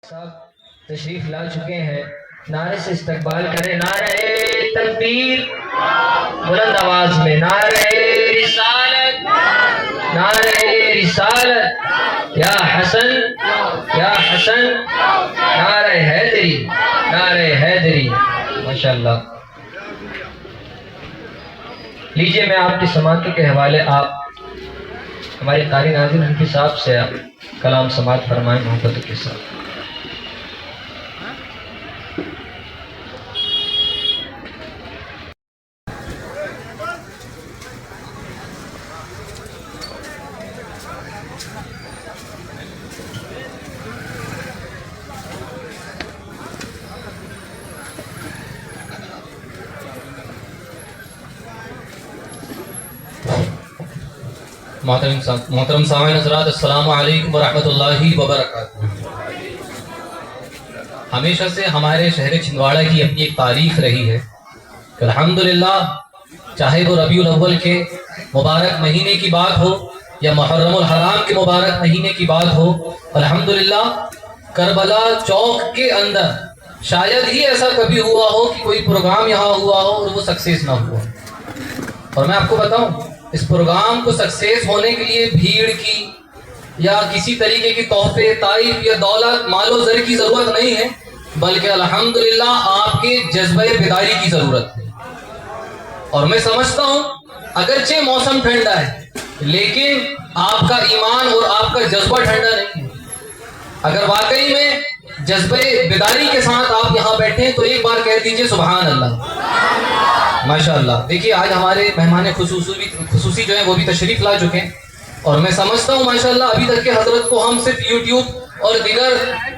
صاحب تشریف لا چکے ہیں، نعرے سے استقبال کریں۔ نعرہ تکبیر بلند آواز میں، نعرہ رسالت، نعرہ رسالت، یا حسن یا حسن، نعرہ حیدری، نعرہ حیدری، ماشاءاللہ۔ لیجئے میں آپ کی سماعتوں کے حوالے آپ ہمارے قاری ناظر حنفی صاحب سے آپ کلام سماعت فرمائیں محبت کے ساتھ۔ محترم سامعین حضرات، السلام علیکم ورحمۃ اللہ وبرکاتہ۔ ہمیشہ سے ہمارے شہر چھندواڑہ کی اپنی ایک تاریخ رہی ہے کہ الحمدللہ چاہے وہ ربیع الاول کے مبارک مہینے کی بات ہو یا محرم الحرام کے مبارک مہینے کی بات ہو، الحمدللہ کربلا چوک کے اندر شاید ہی ایسا کبھی ہوا ہو کہ کوئی پروگرام یہاں ہوا ہو اور وہ سکسیس نہ ہوا۔ اور میں آپ کو بتاؤں، اس پروگرام کو سکسیس ہونے کے لیے بھیڑ کی یا کسی طریقے کی تحفے، تعریف یا دولت، مال و زر کی ضرورت نہیں ہے، بلکہ الحمدللہ آپ کے جذبہ بیداری کی ضرورت ہے۔ اور میں سمجھتا ہوں اگرچہ موسم ٹھنڈا ہے لیکن آپ کا ایمان اور آپ کا جذبہ ٹھنڈا نہیں ہے۔ اگر واقعی میں جذبہ بیداری کے ساتھ آپ یہاں بیٹھیں تو ایک بار کہہ دیجئے سبحان اللہ، ماشاءاللہ۔ دیکھیے آج ہمارے مہمان خصوصی جو ہیں وہ بھی تشریف لا چکے ہیں، اور میں سمجھتا ہوں ماشاءاللہ ابھی تک کے حضرت کو ہم صرف یوٹیوب اور دیگر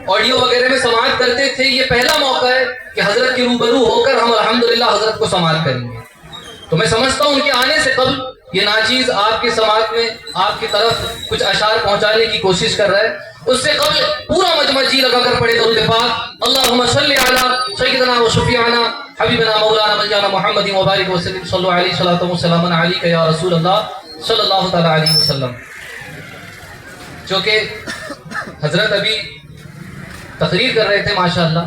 آڈیو وغیرہ میں سماعت کرتے تھے، یہ پہلا موقع ہے کہ حضرت کے روبرو ہو کر ہم الحمدللہ حضرت کو سماعت کریں گے۔ تو میں سمجھتا ہوں ان کے آنے سے قبل یہ ناچیز آپ کے سماعت میں آپ کی طرف کچھ اشعار پہنچانے کی کوشش کر رہا ہے، اس سے قبل پورا مجمع جی لگا کر پڑھے درود پاک، اللہم صلی علی سیدنا و شفیعنا حبیبنا مولانا مولانا محمد مبارک وسلم، صلو علیہ صلاۃ و سلام علیک یا رسول اللہ صلی اللہ تعالی علیہ وسلم۔ چونکہ حضرت ابھی تقریر کر رہے تھے ماشاءاللہ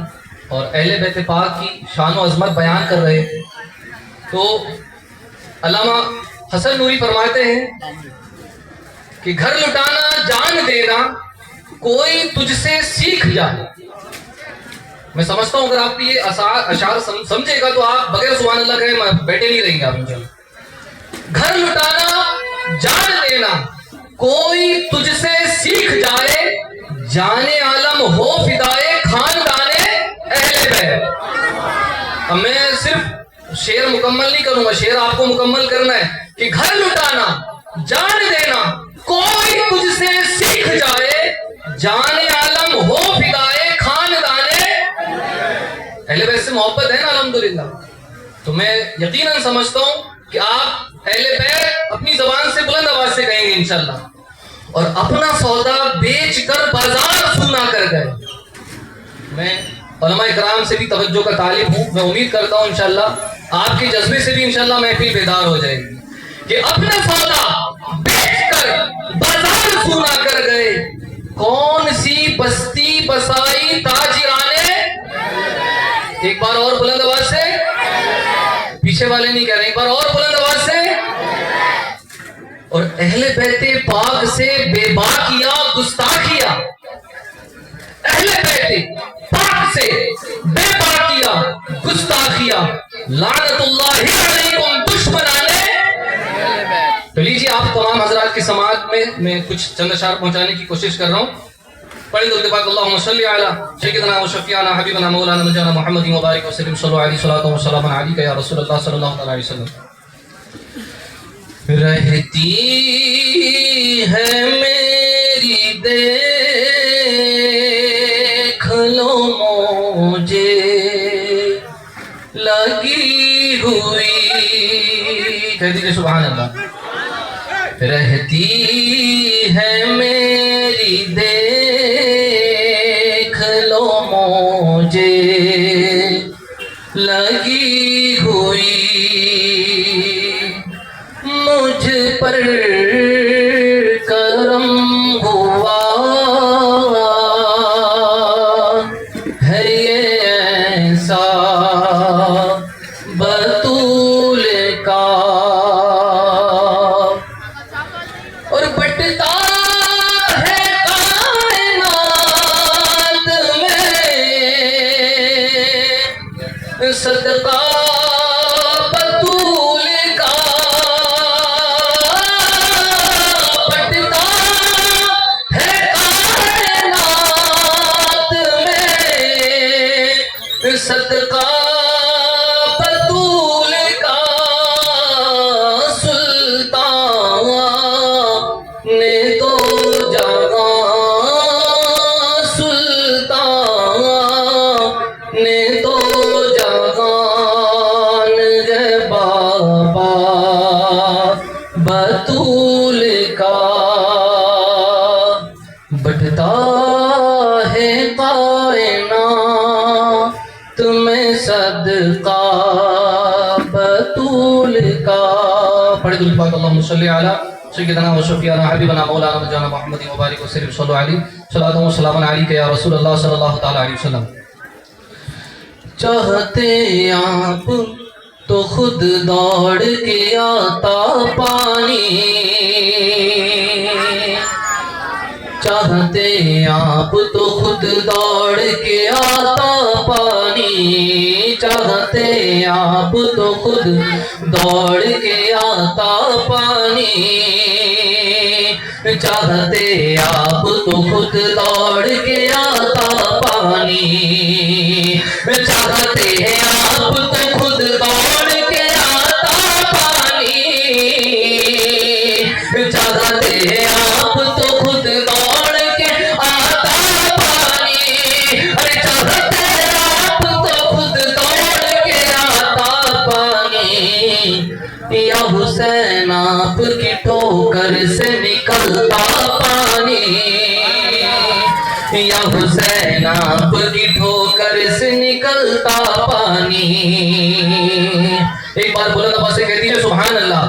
اور اہل بیت پاک کی شان و عظمت بیان کر رہے تھے، تو علامہ حسن نوری فرماتے ہیں کہ گھر لٹانا جان دینا کوئی تجھ سے سیکھ جائے۔ میں سمجھتا ہوں اگر آپ یہ اشعار سمجھے گا تو آپ بغیر سبحان اللہ کہے بیٹھے نہیں رہیں گے آپ انشاءاللہ۔ گھر لٹانا جان دینا کوئی تجھ سے سیکھ جائے، جان عالم ہو فدائے خاندان اہل بیت۔ اب میں صرف شعر مکمل نہیں کروں گا، شعر آپ کو مکمل کرنا ہے کہ گھر لٹانا جان دینا کوئی تجھ سے سیکھ جائے، جان عالم ہو فدائے خاندان اہل بیت سے محبت ہے نا الحمدللہ۔ تو میں یقیناً سمجھتا ہوں کہ آپ اہل بیت اپنی زبان سے بلند آواز سے کہیں گے انشاءاللہ، اور اپنا سودا بیچ کر بازار سونا کر گئے۔ میں علماء اکرام سے بھی توجہ کا طالب ہوں، میں امید کرتا ہوں انشاءاللہ آپ کے جذبے سے بھی انشاءاللہ محفل بیدار ہو جائے گی کہ اپنا سودا بیچ کر بازار سونا کر گئے، کون سی بستی بسائی تاجرانے، ایک بار اور بلند آواز سے، پیچھے والے نہیں کہہ رہے، ایک بار اور بلند آواز سے۔ اور اہل بیت پاک سے بے باکیا گستاخیا، اہل بیت پاک سے بے باکیا گستاخیا، لعنت اللہ علیکم دشمنانے۔ تو لیجیے آپ تمام حضرات کی سماعت میں کچھ چند اشعار پہنچانے کی کوشش کر رہا ہوں۔ پڑھیں درود پاک، اللہم صلی علی سیدنا و شفیعنا حبیبنا مولانا مولانا محمد مبارک وسلم، صلو علیہ صلاۃ و سلام علیک یا رسول اللہ صلی اللہ علیہ وسلم۔ رہتی ہے میری دیکھ لو مجھے لگی ہوئی، کہہ دیجیے سبحان اللہ۔ رہتی ہے میری دیکھ لو مجھے لگی ہوئی، مجھ پر کرم ہوا صدقہ بطول کا بٹتا ہے کائنات میں، صدقہ بطول کا سلطان نے تو جہاں، سلطان نے تو جہان ہے بابا بطول کا، بٹتا ہے کائنات میں صدقہ بطول کا۔ پڑھ دل پاک اللہم صلی علی سیدنا و شفیعنا حبیبنا مولانا مجانا محمد مبارک وسلم صلی علیہ صلاۃ و سلام علیک یا رسول اللہ صلی اللہ تعالی علیہ وسلم۔ چاہتے آپ تو خود دوڑ کے آتا پانی، چاہتے آپ تو خود دوڑ کے آتا پانی، چاہتے آپ تو خود دوڑ کے آتا پانی، چاہتے آپ تو خود دوڑ کے آتا پانی، چاہتے آپ تو خود دوڑ کے آتا پانی، چاہتے آپ تو خود دوڑ کے آتا پانی، ارے چاہتے آپ تو خود دوڑ کے آتا پانی، یا حسین آپ کی ٹھوکر سے نکلتا پانی، یا حسین آپ کی ٹھوکر سے نکلتا پانی۔ ایک بار بلند آواز سے کہہ دیجیے سبحان اللہ۔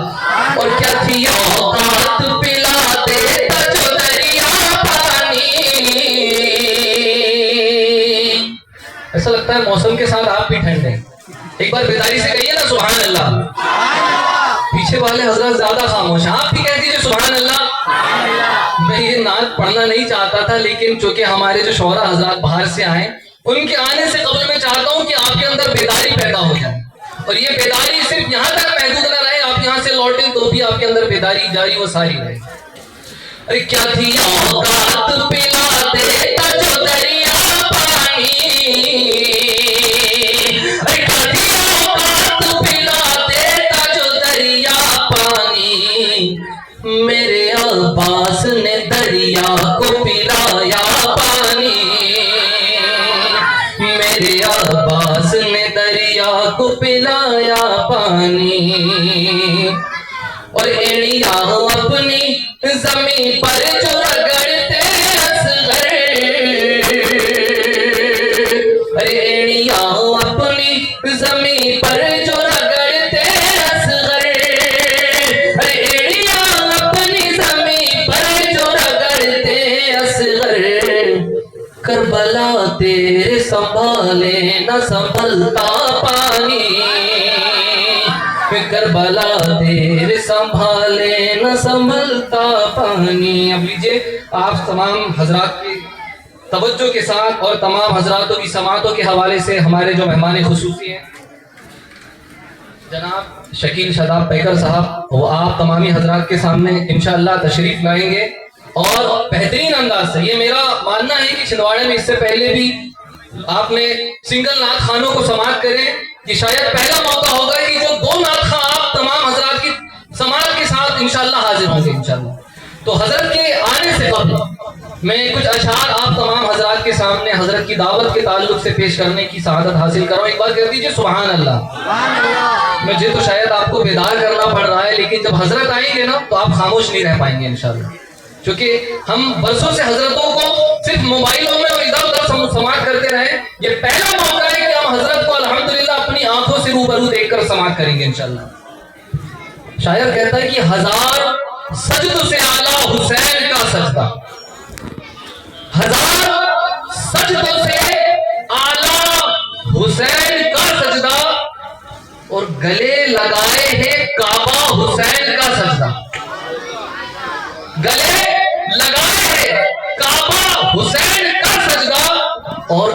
اور کیا تھی اوقات پلاتے تج دریا پانی، ایسا لگتا ہے موسم کے ساتھ آپ بھی ٹھنڈ ہیں۔ ایک بار بیداری سے کہیے نا سبحان اللہ۔ پیچھے والے حضرات زیادہ خاموش ہیں، آپ بھی کہہ دیجیے سبحان اللہ۔ میں یہ نعت پڑھنا نہیں چاہتا تھا، لیکن چونکہ ہمارے جو شعراء حضرات باہر سے آئے ان کے آنے سے قبل میں چاہتا ہوں کہ آپ کے اندر بیداری پیدا ہو جائے، اور یہ بیداری صرف یہاں تک محدود نہ رہے، آپ یہاں سے لوٹیں تو بھی آپ کے اندر بیداری جاری و ساری رہے۔ ارے کیا تھی اوقات پلاتے تج دریا پانی، ارے کیا تھی اوقات پلاتے تج دریا پانی، میرے عباس نے دریا کو پلایا پانی، میرے عباس نے دریا کو پلایا پانی، اور ایڑیاں اپنی زمین پر جو رگڑتے اصغر، ایڑیاں اپنی زمین پر جو رگڑتے اصغر، ایڑیاں اپنی زمین پر جو رگڑتے اصغر، کربلا تیرے سنبھالے نہ سنبھلتا پانی، کربلا تیرے سنبھالے نہ سنبھلتا پانی۔ اب لیجئے آپ تمام حضرات کی توجہ کے ساتھ اور تمام حضراتوں کی سماعتوں کے حوالے سے ہمارے جو مہمان خصوصی ہیں جناب شکیل شاداب پیکر صاحب، وہ آپ تمامی حضرات کے سامنے انشاءاللہ تشریف لائیں گے، اور بہترین انداز سے یہ میرا ماننا ہے کہ چھندواڑے میں اس سے پہلے بھی آپ نے سنگل نعت خانوں کو سماعت کریں، یہ شاید پہلا موقع ہوگا کہ جو دو نعت خواں آپ تمام حضرات کی سماعت کے ساتھ انشاءاللہ حاضر ہوں گے انشاءاللہ۔ تو حضرت کے آنے سے قبل میں کچھ اشعار آپ تمام حضرات کے سامنے حضرت کی دعوت کے تعلق سے پیش کرنے کی سعادت حاصل کروں۔ ایک بار کہہ دیجیے سبحان اللہ۔ مجھے تو شاید آپ کو بیدار کرنا پڑ رہا ہے، لیکن جب حضرت آئیں گے نا تو آپ خاموش نہیں رہ پائیں گے انشاءاللہ، کیونکہ ہم برسوں سے حضرتوں کو صرف موبائلوں میں اور ادھر ادھر سماعت کرتے رہے، یہ پہلا موقع ہے کہ ہم حضرت کو الحمدللہ اپنی آنکھوں سے روبرو دیکھ کر سماعت کریں گے انشاءاللہ۔ شاعر کہتا ہے کہ ہزار سجدوں سے اعلیٰ حسین کا سجدہ، ہزار سجدوں سے اعلیٰ حسین کا سجدہ، اور گلے لگائے ہے کعبہ حسین کا سجدہ، گلے لگائے ہے کعبہ حسین کا سجدہ، اور